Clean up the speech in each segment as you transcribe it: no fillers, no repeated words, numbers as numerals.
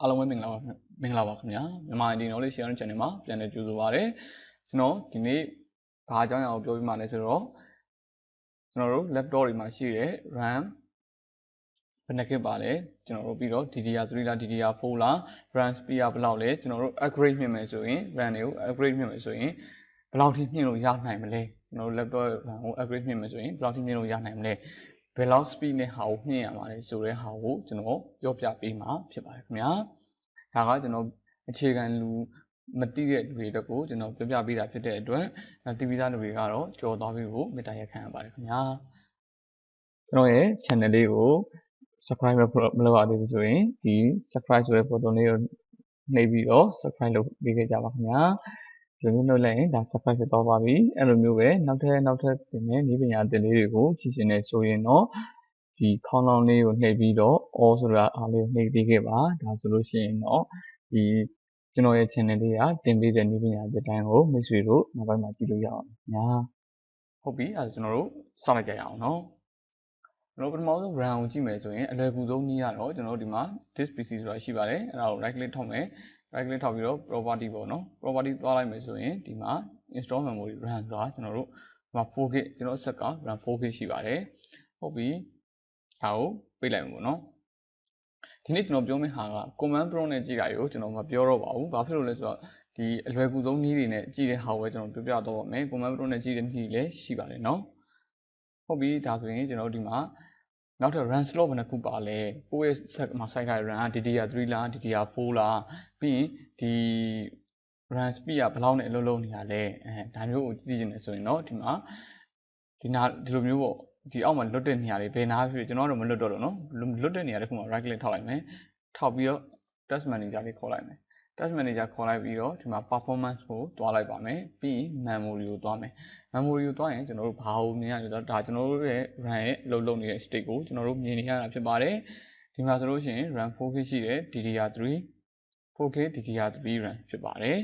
အားလုံးပဲမင်္ဂလာပါခင်ဗျာမြန်မာ ID Knowledge Sharing Channel မှာပြန်လည်ကြိုဆိုပါရစေကျွန်တော်ဒီနေ့ဘာအကြောင်းအရာကိုပြောပြမှာလဲဆိုတော့ကျွန်တော်တို့ laptop တွေမှာရှိတဲ့ RAM ဘယ်နှခစ်ပါလဲကျွန်တော်တို့ပြီးတော့ DDR3 လား DDR4 လား RAM speed ဘယ်လောက်လဲကျွန်တော်တို့ upgrade မြှင့်မယ်ဆိုရင် RAM တွေကို upgrade မြှင့်မယ်ဆိုရင်ဘယ်လောက်ထိမြှင့်လို့ရနိုင်မလဲကျွန်တော်တို့ laptop RAM ကို upgrade မြှင့်မယ်ဆိုရင်ဘယ်လောက်ထိမြှင့်လို့ရနိုင်မလဲဘယ်လောက် speed နဲ့ဟာကိုမြှင့်ရမှာလဲဆိုတဲ့ဟာကိုကျွန်တော်ပြောပြပေးမှာဖြစ်ပါတယ်ခင်ဗျာဒါကကျွန်တော်အခြေခံလူမသိတဲ့လူတွေအတွက်ကိုကျွန်တော်ပြောပြပေးတာဖြစ်တဲ့အတွက်တီဗီသားလူတွေကတော့ကြော်သွားပြီးကိုမေတ္တာရက်ခံရပါတယ်ခင်ဗျာကျွန်တော်ရဲ့ channel လေးကို subscribe မလုပ်ရသေးဘူးဆိုရင်ဒီ subscribe ဆိုတဲ့ button လေးကိုနှိပ်ပြီးတော့ subscribe လုပ်ပေးခဲ့ကြပါခင်ဗျာဒီလိုမျိုးလုပ်လိုက်ရင်ဒါ subscribe ဖြစ်သွားပါပြီအဲ့လိုမျိုးပဲနောက်ထပ်တင်တဲ့နည်းပညာသင်လေးတွေကိုကြည့်နေဆိုရင်တော့ဒီခေါင်းလောင်းလေးကိုနှိပ်ပြီးတော့ all ဆိုတာအားလေးကိုနှိပ်ပေးခဲ့ပါဒါဆိုလို့ရှိရင်တော့ဒီကျွန်တော်ရဲ့ channel လေးကတင်ပေးတဲ့နည်းပညာတစ်တိုင်းကိုမိတ်ဆွေတို့နောက်ပိုင်းမှာကြည့်လို့ရအောင်ညာဟုတ်ပြီအဲဒါကျွန်တော်တို့စောင့်လိုက်ကြရအောင်နော်ကျွန်တော်ပထမဆုံး RAM ကိုကြည့်မယ်ဆိုရင်အလွယ်ကူဆုံးနည်းကတော့ကျွန်တော်တို့ဒီမှာ this PC ဆိုတာရှိပါတယ်အဲ့ဒါကို right click ထောက်မယ် right click ထောက်ပြီးတော့ property ပေါ့နော် property သွားလိုက်မယ်ဆိုရင်ဒီမှာ install memory RAM ဆိုတာကျွန်တော်တို့ဒီမှာ 4GB ကျွန်တော်စက်က RAM 4GB ရှိပါတယ်ဟုတ်ပြီဒါကိုပိတ်လိုက်မှာပေါ့နော်ဒီနေ့ကျွန်တော်ပြောမယ့်ဟာက command prompt နဲ့ကြည့်တာကိုကျွန်တော်မပြောတော့ပါဘူးဘာဖြစ်လို့လဲဆိုတော့ဒီအလွယ်ကူဆုံးနည်းတွေနဲ့ကြည့်တဲ့ဟာကိုပဲကျွန်တော်ပြောပြတော့ပါမယ် command prompt နဲ့ကြည့်တဲ့နည်းတွေလည်းရှိပါတယ်နော်ဟုတ်ပြီဒါဆိုရင်ကျွန်တော်ဒီမှာနောက်ထပ် RAM slot ဘယ်နှခုပါလဲကိုယ့်ရဲ့ဆက်မှာစိုက်ထားတဲ့ RAM က DDR3 လား DDR4 လားပြီးရင်ဒီ RAM speed ကဘယ်လောက်နဲ့အလုပ်လုပ်နေတာလဲဒါမျိုးကိုကြည့်နေဆိုရင်တော့ဒီမှာဒီလိုမျိုးပေါ့ဒီအောက်မှာလွတ်တဲ့နေရာလေးဘယ်နာဖြစ်ကျွန်တော်တော့မလွတ်တော့လို့နော်လွတ်တဲ့နေရာတစ်ခုမှာ right click ထောက်လိုက်မယ်ထောက်ပြီးတော့ task manager လေးခေါ်လိုက်မယ် task manager ခေါ်လိုက်ပြီးတော့ဒီမှာ performance ကိုတွားလိုက်ပါမယ်ပြီးရင် memory ကိုတွားမယ် memory ကိုတွားရင်ကျွန်တော်တို့ဘာကိုမြင်ရလဲဆိုတော့ဒါကျွန်တော်တို့ရဲ့ RAM ရဲ့အလုပ်လုပ်နေတဲ့ state ကိုကျွန်တော်တို့မြင်နေရတာဖြစ်ပါတယ်ဒီမှာဆိုလို့ရှိရင် RAM 4K ရှိတယ် DDR3 4K DDR3 RAM ဖြစ်ပါတယ်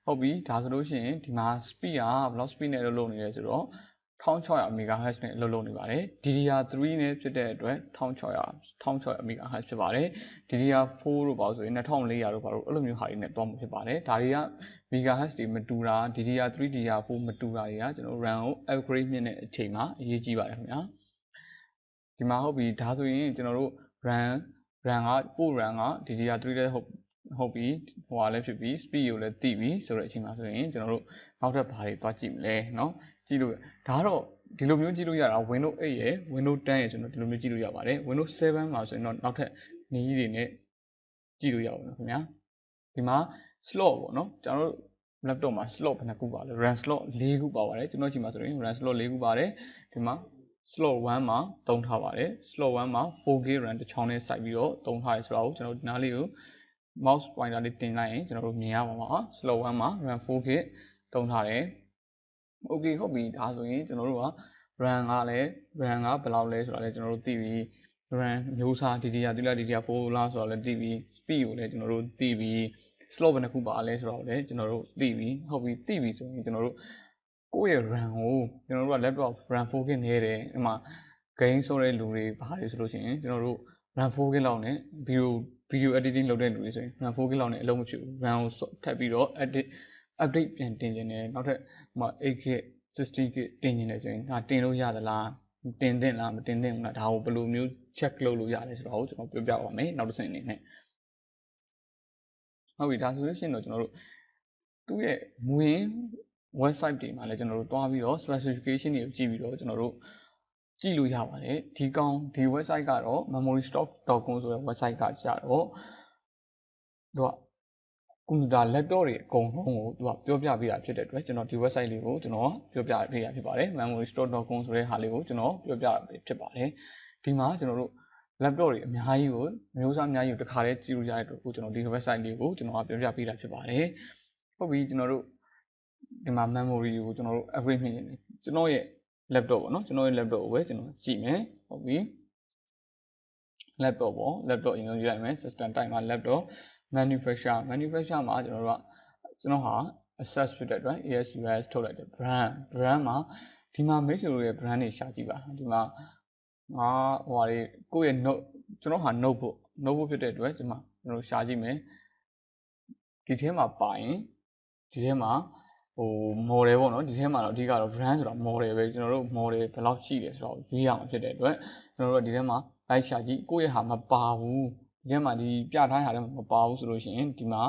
ဟုတ်ပြီဒါဆိုလို့ရှိရင်ဒီမှာ speed ကဘယ်လောက် speed နဲ့လုပ်နေလဲဆိုတော့1600 MHz နဲ့အလုပ်လုပ်နေပါတယ် DDR3 နဲ့ဖြစ်တဲ့အတွက်1600 MHz ဖြစ်ပါတယ် DDR4 တို့ပါဆိုရင်2400တို့ပါလို့အဲ့လိုမျိုးဟာတွေနဲ့တွားမှာဖြစ်ပါတယ်ဒါတွေက MHz တွေမတူတာ DDR3 DDR4 မတူတာတွေကကျွန်တော် RAM ကို upgrade မြင့်တဲ့အချိန်မှာအရေးကြီးပါတယ်ခင်ဗျာဒီမှာဟုတ်ပြီဒါဆိုရင်ကျွန်တော်တို့ RAM ကပို့ RAM က DDR3 လည်းဟုတ်ပြီဟိုဟာလည်းဖြစ်ပြီ speed ကိုလည်းသိပြီဆိုတဲ့အချိန်မှာဆိုရင်ကျွန်တော်တို့နောက်ထပ်ဘာတွေတွားကြည့်မလဲเนาะကြည့်လို့ဒါတော့ဒီလိုမျိုးကြည့်လို့ရတာ Windows 8ရယ် Windows 10ရယ်ကျွန်တော်ဒီလိုမျိုးကြည့်လို့ရပါတယ် Windows 7မှာဆိုရင်တော့နောက်ထပ်နည်းတွေနဲ့ကြည့်လို့ရပါတယ်ခင်ဗျာဒီမှာ slot ပေါ့เนาะကျွန်တော်တို့ laptop မှာ slot ဘယ်နှခုပါလဲ RAM slot 4ခုပါပါတယ်ကျွန်တော်ချိန်မှာဆိုရင် RAM slot 4ခုပါတယ်ဒီမှာ slot 1မှာသုံးထားပါတယ် slot 1မှာ 4GB RAM တစ်ချောင်းနဲ့စိုက်ပြီးတော့သုံးထားရဆိုတော့ကျွန်တော်ဒီနားလေးကို mouse pointer လေးတင်လိုက်ရင်ကျွန်တော်တို့မြင်ရပါမှာ slot 1မှာ RAM 4GB သုံးထားတယ် okay ဟုတ်ပြီဒါဆိုရင်ကျွန်တော်တို့က RAM ကလည်း RAM ကဘယ်လောက်လဲဆိုတာလည်းကျွန်တော်တို့သိပြီ RAM မျိုးစား DDR3 လား DDR4 လားဆိုတာလည်းသိပြီ speed ကိုလည်းကျွန်တော်တို့သိပြီ slot ဘယ်နှခုပါလဲဆိုတော့လည်းကျွန်တော်တို့သိပြီဟုတ်ပြီသိပြီဆိုရင်ကျွန်တော်တို့ကိုယ့်ရဲ့ RAM ကိုကျွန်တော်တို့က laptop RAM 4GB နေတယ်ဒီမှာ game ဆိုတဲ့လူတွေဘာတွေဆိုလို့ရှိရင်ကျွန်တော်တို့ RAM 4GB လောက်နဲ့ video editing လုပ်တဲ့လူတွေဆိုရင် RAM 4GB လောက်နဲ့အလုံးမဖြစ်ဘူး RAM ကိုထပ်ပြီးတော့ update ပြန်တင်နေတယ်နောက်ထပ်ဟို 8GB 60GB တင်နေတယ်ဆိုရင်ဒါတင်လို့ရသလားတင်သင့်လားမတင်သင့်ဘူးလားဒါကိုဘယ်လိုမျိုး check လုပ်လို့ရလဲဆိုတော့ကျွန်တော်ပြောပြပါမယ်နောက်တစ်ဆင့်အနေနဲ့ဟုတ်ပြီဒါဆိုလို့ရှိရင်တော့ကျွန်တော်တို့သူ့ရဲ့မူရင်း website တွေမှာလည်းကျွန်တော်တို့တွားပြီးတော့ specification တွေကိုကြည့်ပြီးတော့ကျွန်တော်တို့ကြည့်လို့ရပါတယ်ဒီ website ကတော့ memorystop.com ဆိုတဲ့ website ကကြတော့သူကကွန်ပျူတာ laptop တွေအကုန်လုံးကိုသူကပြောပြပေးတာဖြစ်တဲ့အတွက်ကျွန်တော်ဒီ website လေးကိုကျွန်တော်ပြောပြပေးရဖြစ်ပါတယ် memorystop.com ဆိုတဲ့ဟာလေးကိုကျွန်တော်ပြောပြဖြစ်ပါတယ်ဒီမှာကျွန်တော်တို့ laptop တွေအများကြီးကိုမျိုးစားအများကြီးကိုတစ်ခါတည်းကြည့်လို့ရတဲ့အတွက်ကိုကျွန်တော်ဒီ website လေးကိုကျွန်တော်ပြောပြပေးတာဖြစ်ပါတယ်ဟုတ်ပြီကျွန်တော်တို့ဒီမှာ memory ကိုကျွန်တော်တို့ upgrade မြှင့်နေတယ်ကျွန်တော်ရဲ့ laptop ပေါ့နော်ကျွန်တော်ရဲ့ laptop ကိုပဲကျွန်တော်ကြည့်မယ်ဟုတ်ပြီ laptop ပေါ့ laptop အရင်ဆုံးကြည့်လိုက်မယ် system type မှာ laptop manufacturer မှာကျွန်တော်ဟာ access ဖြစ်တဲ့အတွက် ASUS ထုတ်လိုက်တယ် brand မှာဒီမှာမိတ်ဆွေတို့ရဲ့ brand တွေရှာကြည့်ပါဒီမှာဟိုဟာတွေကိုယ့်ရဲ့ note ကျွန်တော်ဟာ notebook ဖြစ်တဲ့အတွက်ဒီမှာ ကျွန်တော်ရှာကြည့်မယ်ဒီထဲမှာပါရင်ဒီထဲမှာmodel ပေါ့နော်ဒီထဲမှာတော့အဓိကတော့ brand ဆိုတာ model ပဲကျွန်တော်တို့ model ဘယ်လောက်ရှိတယ်ဆိုတော့ရွေးရမှာဖြစ်တဲ့အတွက်ကျွန်တော်တို့ဒီထဲမှာလိုက်ရှာကြည့်ကိုယ့်ရဲ့ဟာမပါဘူးဒီထဲမှာဒီပြထားတာလည်းမပါဘူးဆိုလို့ရှိရင်ဒီမှာ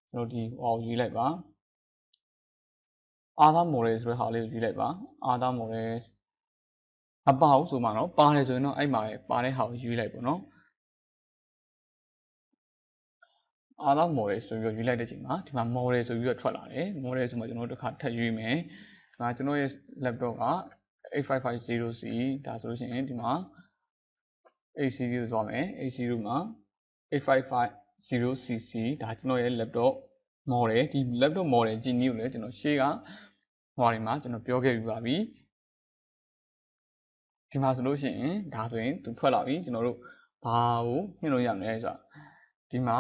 ကျွန်တော်ဒီရွေးလိုက်ပါOther model ဆိုတဲ့ဟာလေးကိုရွေးလိုက်ပါ Other model မပါဘူးဆိုမှတော့ပါတယ်ဆိုရင်တော့အဲ့မှာပါတဲ့ဟာကိုရွေးလိုက်ပေါ့နော်Other model ဆိုပြီးတော့ရွေးလိုက်တဲ့အချိန်မှာဒီမှာ model ဆိုပြီးတော့ထွက်လာတယ် model ဆိုမှကျွန်တော်တို့တစ်ခါထပ်ရွေးမယ်ဒါကျွန်တော်ရဲ့ laptop က 8550C ဒါဆိုလို့ရှိရင်ဒီမှာ 8 series ကိုသွားမယ် 8 series မှာ 8550cc ဒါကျွန်တော်ရဲ့ laptop model ဒီ laptop model ကြည့်နည်းကိုလည်းကျွန်တော်ရှေ့ကဟိုဒီမှာကျွန်တော်ပြောခဲ့ပြီးပါပြီဒီမှာဆိုလို့ရှိရင်ဒါဆိုရင်သူထွက်လာပြီကျွန်တော်တို့ဘာကိုနှိမ့်လို့ရမလဲဆိုတာဒီမှာ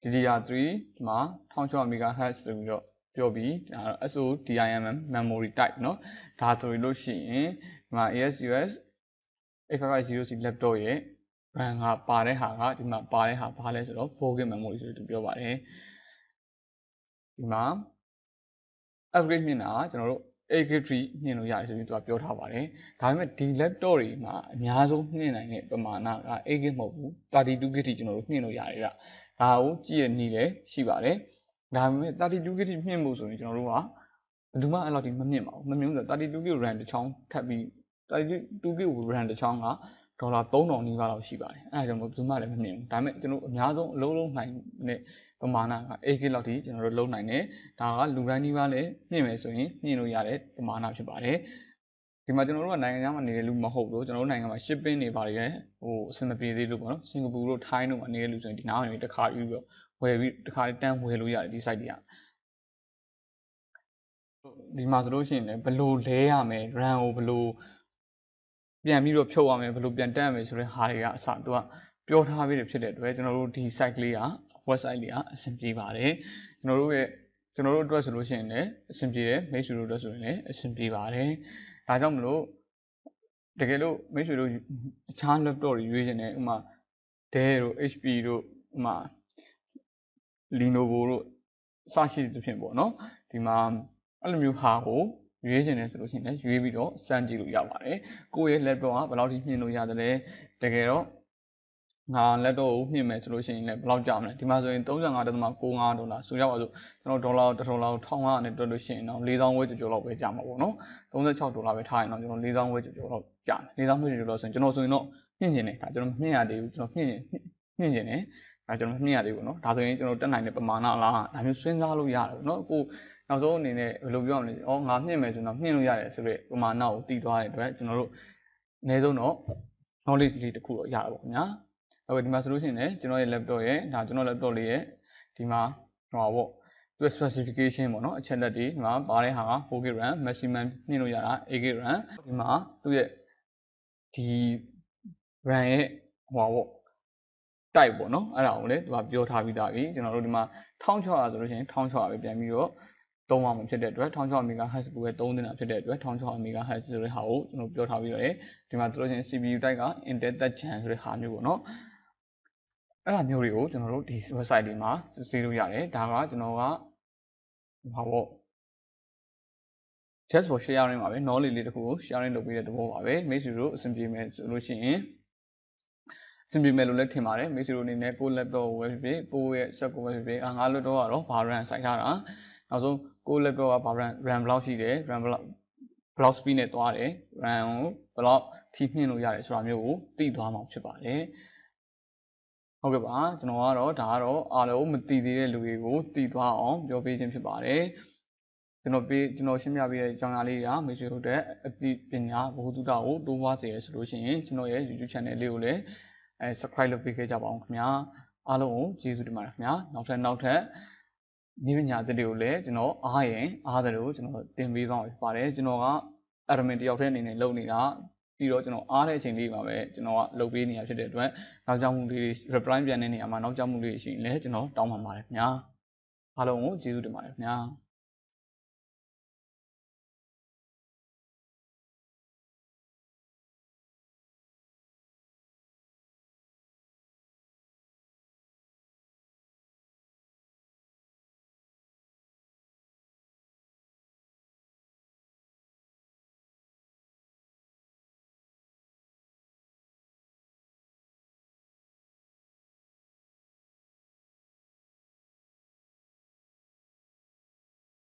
DDR3 ဒီမှာ1600 MHz ဆိုပြီးတော့ပြောပြီးဒါ SODIMM memory type เนาะဒါဆိုလို့ရှိရင်ဒီမှာ ASUS 8550C laptop ရဲ့ RAM ကပါတဲ့ဟာကဒီမှာပါတဲ့ဟာဘာလဲဆိုတော့ 4GB memory ဆိုပြီးပြောပါတယ်ဒီမှာ upgrade မြင်တာကျွန်တော်တို့ 8GB မြင်လို့ရတယ်ဆိုပြီးသူကပြောထားပါတယ်ဒါပေမဲ့ဒီ laptop တွေမှာအများဆုံးမြင်နိုင်တဲ့ပမာဏက 8GB မဟုတ်ဘူး 32GB ကျွန်တော်တို့မြင်လို့ရတယ်ဗျဒါကိုကြည့်ရနည်းလည်းရှိပါတယ်ဒါပေမဲ့ 32GB မြင်ဖို့ဆိုရင်ကျွန်တော်တို့ကဘယ်သူမှအဲ့လောက်ထိမမြင်ပါဘူးမမြင်ဘူးဆိုတော့ 32GB RAM တစ်ချောင်းထပ်ပြီး 32GB RAM တစ်ချောင်းကဒေါ်လာ3000နီးပါးလောက်ရှိပါတယ်အဲ့ဒါကြောင့်ဘယ်သူမှလည်းမမြင်ဘူးဒါပေမဲ့ကျွန်တော်အများဆုံးအလုံးလုံးနိုင်တဲ့ပမာဏက 8GB လောက်ထိကျွန်တော်တို့လုံးနိုင်တယ်ဒါကလူတိုင်းနီးပါးလည်းမြင်မယ်ဆိုရင်မြင်လို့ရတဲ့ပမာဏဖြစ်ပါတယ်ဒီမှာကျွန်တော်တို့ကနိုင်ငံခြားမှာနေတဲ့လူမဟုတ်လို့ကျွန်တော်တို့နိုင်ငံမှာ shipping တွေပါတယ်အဆင်မပြေသေးလို့ပေါ့နော်စင်ကာပူတို့ထိုင်းတို့မှာနေတဲ့လူဆိုရင်ဒီနားကနေတစ်ခါယူပြီးဝယ်ပြီးတစ်ခါတန်းဝယ်လို့ရတယ်ဒီ site တွေကဒီမှာဆိုလို့ရှိရင်လည်းဘယ်လိုလဲရမယ် RAM ကိုဘယ်လိုပြန်ပြီးတော့ဖြုတ်ရမယ်ဘယ်လိုပြန်တက်ရမယ်ဆိုတဲ့ဟာတွေကအစသူကပြောထားပြီးဖြစ်တဲ့အတွက်ကျွန်တော်တို့ဒီ site လေးက website လေးကအဆင်ပြေပါတယ်ကျွန်တော်တို့အတွက်ဆိုလို့ရှိရင်လည်းအဆင်ပြေတယ်မိတ်ဆွေတို့အတွက်ဆိုရင်လည်းအဆင်ပြေပါတယ်ဒါကြောင့်မလို့တကယ်လို့မိတ်ဆွေတို့တခြား laptop တွေရွေးချင်တယ်ဥပမာ Dell တို့ HP တို့ဥပမာ Lenovo တို့စရှိသဖြင့်ပေါ့နော်ဒီမှာအဲ့လိုမျိုးဟာကိုရွေးချင်တယ်ဆိုလို့ရှိရင်လည်းရွေးပြီးတော့စမ်းကြည့်လို့ရပါတယ်ကိုယ့်ရဲ့ laptop ကဘယ်လောက်ထိမြင်လို့ရတယ်တကယ်တော့ငါ laptop ကိုမြင်မယ်ဆိုလို့ရှိရင်လည်းဘယ်လောက်ကြာမလဲဒီမှာဆိုရင်35.95ဒေါ်လာဆိုရပါစို့ကျွန်တော်ဒေါ်လာ1500နဲ့တွက်လို့ရှိရင်တော့4000ဝဲကျော်လောက်ပဲကြာမှာပေါ့နော်36ဒေါ်လာပဲထားရင်တော့ကျွန်တော်4000ဝဲကျော်လောက်ကြာတယ်4000ဝဲကျော်လောက်ဆိုရင်ကျွန်တော်ဆိုရင်တော့မြင်ကျင်တယ်ဒါကျွန်တော်မြင်ရသေးဘူးကျွန်တော်မြင်ကျင်တယ်ဒါကျွန်တော်မြင်ရသေးဘူးเนาะဒါဆိုရင်ကျွန်တော်တက်နိုင်တဲ့ပမာဏလားဒါမျိုးစဉ်းစားလို့ရတယ်เนาะကိုနောက်ဆုံးအနေနဲ့ဘယ်လိုပြောရမလဲငါမြင်မယ်ဆိုတော့မြင်လို့ရတယ်ဆိုတော့ပမာဏကိုတည်သွားတဲ့အတွက်ကျွန်တော်တို့အနည်းဆုံးတော့ knowledge လေးတစ်ခုတော့ရတာပေါ့ခင်ဗျာဟုတ်ကဲ့ဒီမှာဆိုလို့ရှိရင်လည်းကျွန်တော်ရဲ့ laptop ရဲ့ဒါကျွန်တော် laptop လေးရဲ့ဒီမှာဟိုပါပေါ့သူ့ specification ပေါ့နော်အချက်လက်တွေဒီမှာပါတဲ့ဟာက 4GB RAM maximum နှင်းလို့ရတာ 8GB RAM ဒီမှာသူ့ရဲ့ဒီ RAM ရဲ့ဟိုပါပေါ့ type ပေါ့နော်အဲ့ဒါကိုလည်းသူကပြောထားပြီးသားပြီကျွန်တော်တို့ဒီမှာ1600ဆိုလို့ရှိရင်1600ပဲပြန်ပြီးတော့သုံးအောင်ဖြစ်တဲ့အတွက်1600 MHz ကိုပဲသုံးနေတာဖြစ်တဲ့အတွက်1600 MHz ဆိုတဲ့ဟာကိုကျွန်တော်ပြောထားပြီးတော့လေဒီမှာဆိုလို့ရှိရင် CPU type က Intel 3rd Gen ဆိုတဲ့ဟာမျိုးပေါ့နော်အဲ့ဒါမျိုးတွေကိုကျွန်တော်တို့ဒီ website တွေမှာစစ်ဆေးလို့ရတယ်ဒါကကျွန်တော်ကဟာပေါ့ just for sharing ပါပဲ knowledge လေးတစ်ခုကို sharing လုပ်ပေးတဲ့သဘောပါပဲမိတ်ဆွေတို့အဆင်ပြေမယ်ဆိုလို့ရှိရင်အဆင်ပြေမယ်လို့လည်းထင်ပါတယ်မိတ်ဆွေတို့အနေနဲ့ကို laptop ကိုဝယ်ဖြစ်ကိုရဲ့ set ကိုဝယ်ဖြစ်ငါ laptop ကတော့ဘာ RAM စိုက်ထားတာနောက်ဆုံးကို laptop ကဘာ RAM ဘယ်လောက်ရှိတယ် RAM ဘယ်လောက် speed နဲ့သွားတယ် RAM ကိုဘယ်လောက်ထိနှင်းလို့ရတယ်ဆိုတာမျိုးကိုသိသွားမှာဖြစ်ပါတယ်ဟုတ်ကဲ့ပါကျွန်တော်ကတော့ဒါကတော့အားလုံးမသိသေးတဲ့လူတွေကိုသိသွားအောင်ပြောပေးခြင်းဖြစ်ပါတယ်ကျွန်တော်ရှင်းပြပေးတဲ့အကြောင်းအရာလေးတွေကမိတ်ဆွေတို့တဲ့အသိပညာဘ ഹു တုဒကိုတိုးပွားစေရဆိုလို့ရှိရင်ကျွန်တော်ရဲ့ YouTube channel လေးကိုလည်း subscribe လုပ်ပေးခဲ့ကြပါအောင်ခင်ဗျာအားလုံးကိုကျေးဇူးတင်ပါတယ်ခင်ဗျာနောက်ထပ်နည်းပညာအသစ်တွေကိုလည်းကျွန်တော်အားရင်အားသလိုကျွန်တော်တင်ပေးသွားမှာဖြစ်ပါတယ်ကျွန်တော်က admin တယောက်တည်းအနေနဲ့လုပ်နေတာပြီးတော့ကျွန်တော်အားတဲ့အချိန်လေးမှာပဲကျွန်တော်ကလုပ်ပေးနေရဖြစ်တဲ့အတွက်နောက်ကြောင်းမှုလေးတွေ reply ပြန်တဲ့နေရာမှာနောက်ကြောင်းမှုလေးရှိရင်လည်းကျွန်တော်တောင်းပန်ပါတယ်ခင်ဗျာအားလုံးကိုကျေးဇူးတင်ပါတယ်ခင်ဗျာ